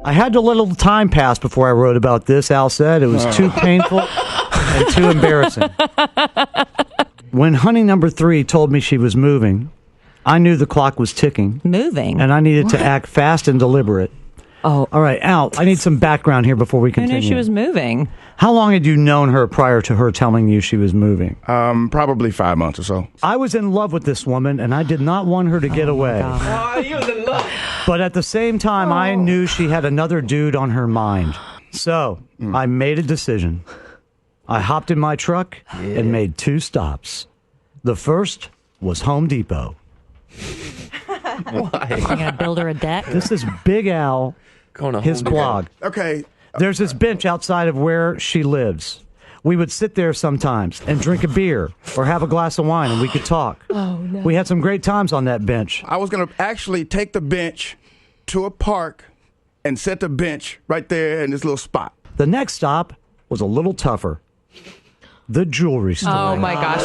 I had to let a little time pass before I wrote about this, Al said. It was too painful and too embarrassing. When honey number 3 told me she was moving, I knew the clock was ticking. Moving? And I needed to act fast and deliberate. Oh. All right, Al, I need some background here before we continue. Who knew she was moving? How long had you known her prior to her telling you she was moving? Probably 5 months or so. I was in love with this woman, and I did not want her to get away. You was in love. But at the same time, I knew she had another dude on her mind. So I made a decision. I hopped in my truck and made 2 stops. The first was Home Depot. Why? You're going to build her a deck? This is Big Al, his blog. Okay. There's this bench outside of where she lives. We would sit there sometimes and drink a beer or have a glass of wine, and we could talk. Oh, no. We had some great times on that bench. I was going to actually take the bench to a park and set the bench right there in this little spot. The next stop was a little tougher. The jewelry store. Oh, my gosh.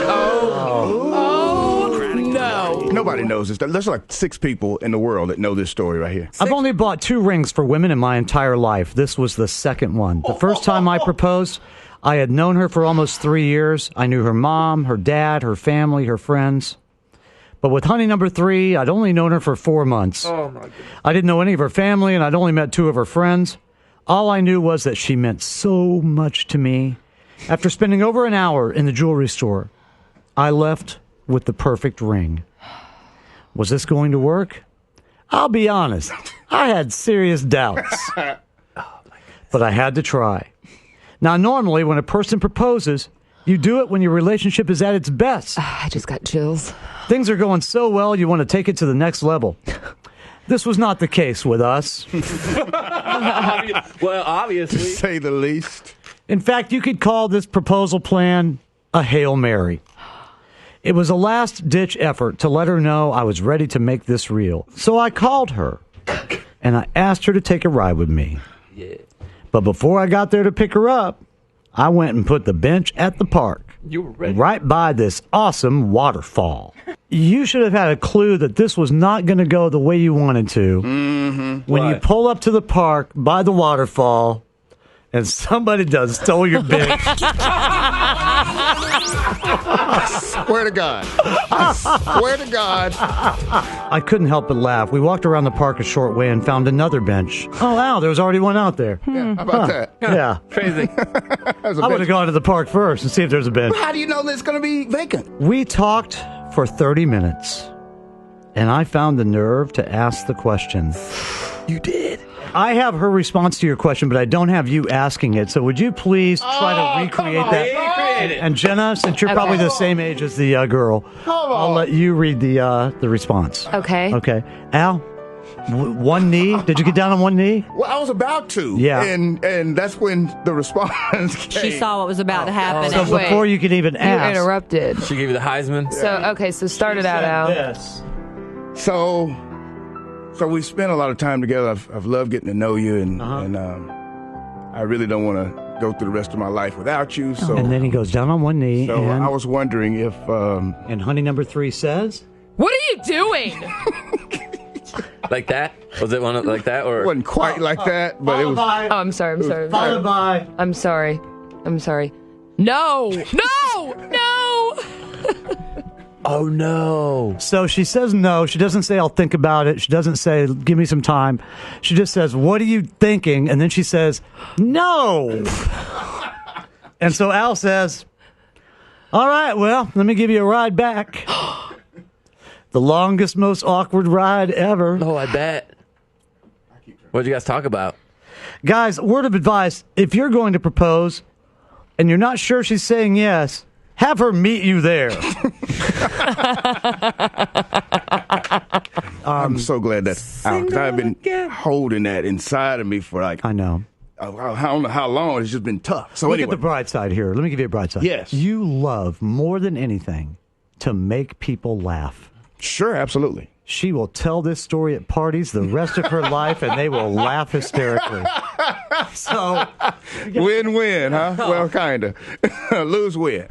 No. Nobody knows this. There's like 6 people in the world that know this story right here. I've only bought 2 rings for women in my entire life. This was the second one. The first time I proposed, I had known her for almost 3 years. I knew her mom, her dad, her family, her friends. But with honey number 3, I'd only known her for 4 months. Oh, my goodness. I didn't know any of her family, and I'd only met 2 of her friends. All I knew was that she meant so much to me. After spending over an hour in the jewelry store, I left with the perfect ring. Was this going to work? I'll be honest. I had serious doubts. But I had to try. Now, normally, when a person proposes, you do it when your relationship is at its best. I just got chills. Things are going so well, you want to take it to the next level. This was not the case with us. Well, obviously. To say the least. In fact, you could call this proposal plan a Hail Mary. It was a last-ditch effort to let her know I was ready to make this real. So I called her, and I asked her to take a ride with me. Yeah. But before I got there to pick her up, I went and put the bench at the park. You were ready. Right by this awesome waterfall. You should have had a clue that this was not going to go the way you wanted to. Mm-hmm. When you What? pull up to the park by the waterfall, and somebody does stole your bench. Swear to God. I swear to God. I couldn't help but laugh. We walked around the park a short way and found another bench. Oh, wow, there was already one out there. Yeah, how about that? Yeah. Crazy. There's a I would bench. have gone to the park first and see if there's a bench. How do you know that it's going to be vacant? We talked for 30 minutes, and I found the nerve to ask the question. You did. I have her response to your question, but I don't have you asking it. So would you please try to recreate that? Recreate it. And Jenna, since you're probably the same age as the girl, I'll let you read the response. Okay. Okay. Al, one knee? Did you get down on one knee? Well, I was about to. Yeah. And that's when the response came. She saw what was about to happen. So and Wait. before you could even You ask. interrupted. She gave you the Heisman. So start it out, Al. Yes. So we spent a lot of time together. I've loved getting to know you, and I really don't want to go through the rest of my life without you. So, And then he goes down on one knee, so and, I was wondering if and honey number 3 says, What are you doing? Like that? Was it one like that? it Or wasn't quite like that, but it was. Oh, I'm sorry. followed by, I'm sorry. No. oh no. So she says no. She doesn't say, I'll think about it. She doesn't say, give me some time. She just says, what are you thinking? And then she says, no. And so Al says, all right, well, let me give you a ride back. The longest, most awkward ride ever. Oh, I bet. What'd you guys talk about? Guys, word of advice, if you're going to propose and you're not sure she's saying yes, have her meet you there. I'm so glad that's out, 'cause I've been holding that inside of me for like I know. I don't know how long. It's just been tough. So Look anyway, at the bright side here. Let me give you a bright side. Yes. You love more than anything to make people laugh. sure, absolutely. She will tell this story at parties the rest of her life, and they will laugh hysterically. So, Win-win, huh? Well, kinda. Lose-win.